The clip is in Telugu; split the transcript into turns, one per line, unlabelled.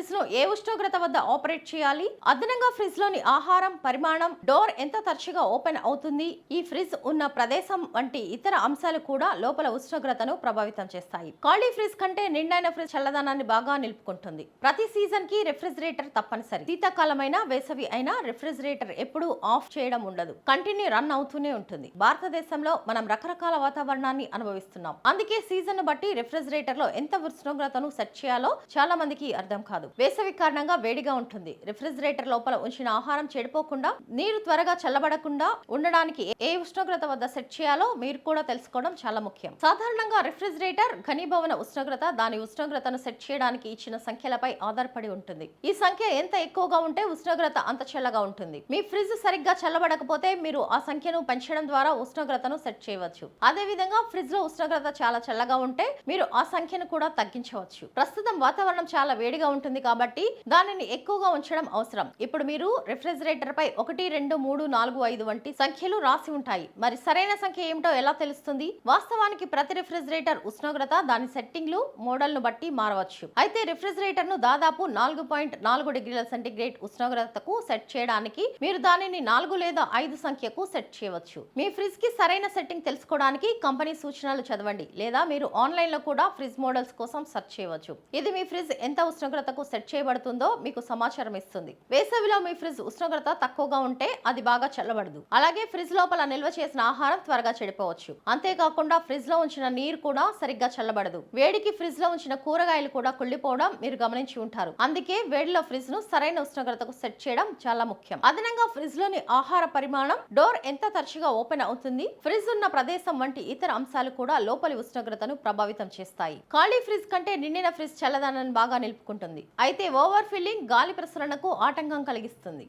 ఫ్రిడ్జ్ ను ఏ ఉష్ణోగ్రత వద్ద ఆపరేట్ చేయాలి, అదనంగా ఫ్రిడ్జ్ లోని ఆహారం పరిమాణం, డోర్ ఎంత తరచుగా ఓపెన్ అవుతుంది, ఈ ఫ్రిడ్జ్ ఉన్న ప్రదేశం వంటి ఇతర అంశాలు కూడా లోపల ఉష్ణోగ్రతను ప్రభావితం చేస్తాయి. ఖాళీ ఫ్రిడ్జ్ కంటే నిండైన ఫ్రిడ్జ్ చల్లదనాన్ని బాగా నిలుపుకుంటుంది. ప్రతి సీజన్ కి రిఫ్రిజిరేటర్ తప్పనిసరి. శీతాకాలమైన వేసవి అయినా రిఫ్రిజిరేటర్ ఎప్పుడూ ఆఫ్ చేయడం ఉండదు, కంటిన్యూ రన్ అవుతూనే ఉంటుంది. భారతదేశంలో మనం రకరకాల వాతావరణాన్ని అనుభవిస్తున్నాం. అందుకే సీజన్ బట్టి రిఫ్రిజిరేటర్ లో ఎంత ఉష్ణోగ్రతను సెట్ చేయాలో చాలా మందికి అర్థం కాదు. వేసవి కారణంగా వేడిగా ఉంటుంది. రిఫ్రిజిరేటర్ లోపల ఉంచిన ఆహారం చెడిపోకుండా, నీరు త్వరగా చల్లబడకుండా ఉండడానికి ఏ ఉష్ణోగ్రత వద్ద సెట్ చేయాలో మీరు కూడా తెలుసుకోవడం చాలా ముఖ్యం. సాధారణంగా రిఫ్రిజిరేటర్ ఘనీభవన ఉష్ణోగ్రత దాని ఉష్ణోగ్రతను సెట్ చేయడానికి ఇచ్చిన సంఖ్యలపై ఆధారపడి ఉంటుంది. ఈ సంఖ్య ఎంత ఎక్కువగా ఉంటే ఉష్ణోగ్రత అంత చల్లగా ఉంటుంది. మీ ఫ్రిడ్జ్ సరిగ్గా చల్లబడకపోతే మీరు ఆ సంఖ్యను పెంచడం ద్వారా ఉష్ణోగ్రతను సెట్ చేయవచ్చు. అదే విధంగా ఫ్రిడ్జ్ లో ఉష్ణోగ్రత చాలా చల్లగా ఉంటే మీరు ఆ సంఖ్యను కూడా తగ్గించవచ్చు. ప్రస్తుతం వాతావరణం చాలా వేడిగా ఉంటుంది కాబట్టి దానిని ఎక్కువగా ఉంచడం అవసరం. ఇప్పుడు మీరు రిఫ్రిజిరేటర్ పై 1, 2, 3, 4, 5 వంటి సంఖ్యలు రాసి ఉంటాయి. మరి సరైన సంఖ్య ఏమిటో ఎలా తెలుస్తుంది? వాస్తవానికి ప్రతి రిఫ్రిజిరేటర్ ఉష్ణోగ్రత దాని సెట్టింగ్లు మోడల్ ను బట్టి మారవచ్చు. అయితే రిఫ్రిజిరేటర్ ను దాదాపు 4.4 డిగ్రీల సెంటీగ్రేడ్ ఉష్ణోగ్రతకు సెట్ చేయడానికి మీరు దానిని 4 లేదా 5 సంఖ్యకు సెట్ చేయవచ్చు. మీ ఫ్రిడ్జ్ కి సరైన సెట్టింగ్ తెలుసుకోవడానికి కంపెనీ సూచనలు చదవండి, లేదా మీరు ఆన్లైన్ లో కూడా ఫ్రిడ్జ్ మోడల్స్ కోసం సెర్చ్ చేయవచ్చు. ఇది మీ ఫ్రిడ్జ్ ఎంత ఉష్ణోగ్రతకు సెట్ చేయబడుతుందో మీకు సమాచారం ఇస్తుంది. వేసవిలో మీ ఫ్రిడ్జ్ ఉష్ణోగ్రత తక్కువగా ఉంటే అది బాగా చల్లబడదు. అలాగే ఫ్రిడ్జ్ లోపల నిల్వ చేసిన ఆహారం త్వరగా చెడిపోవచ్చు. అంతేకాకుండా ఫ్రిడ్జ్ లో ఉంచిన నీరు కూడా సరిగ్గా చల్లబడదు. వేడికి ఫ్రిడ్జ్ లో ఉంచిన కూరగాయలు కూడా కుళ్ళిపోవడం మీరు గమనించి ఉంటారు. అందుకే వేడిలో ఫ్రిడ్జ్ ను సరైన ఉష్ణోగ్రతకు సెట్ చేయడం చాలా ముఖ్యం. అదనంగా ఫ్రిడ్జ్ లోని ఆహార పరిమాణం, డోర్ ఎంత తరచుగా ఓపెన్ అవుతుంది, ఫ్రిడ్జ్ ఉన్న ప్రదేశం వంటి ఇతర అంశాలు కూడా లోపలి ఉష్ణోగ్రతను ప్రభావితం చేస్తాయి. ఖాళీ ఫ్రిడ్జ్ కంటే నిండిన ఫ్రిడ్జ్ చల్లదనాన్ని బాగా నిలుపుకుంటుంది. అయితే ఓవర్ ఫిల్లింగ్ గాలి ప్రసరణకు ఆటంకం కలిగిస్తుంది.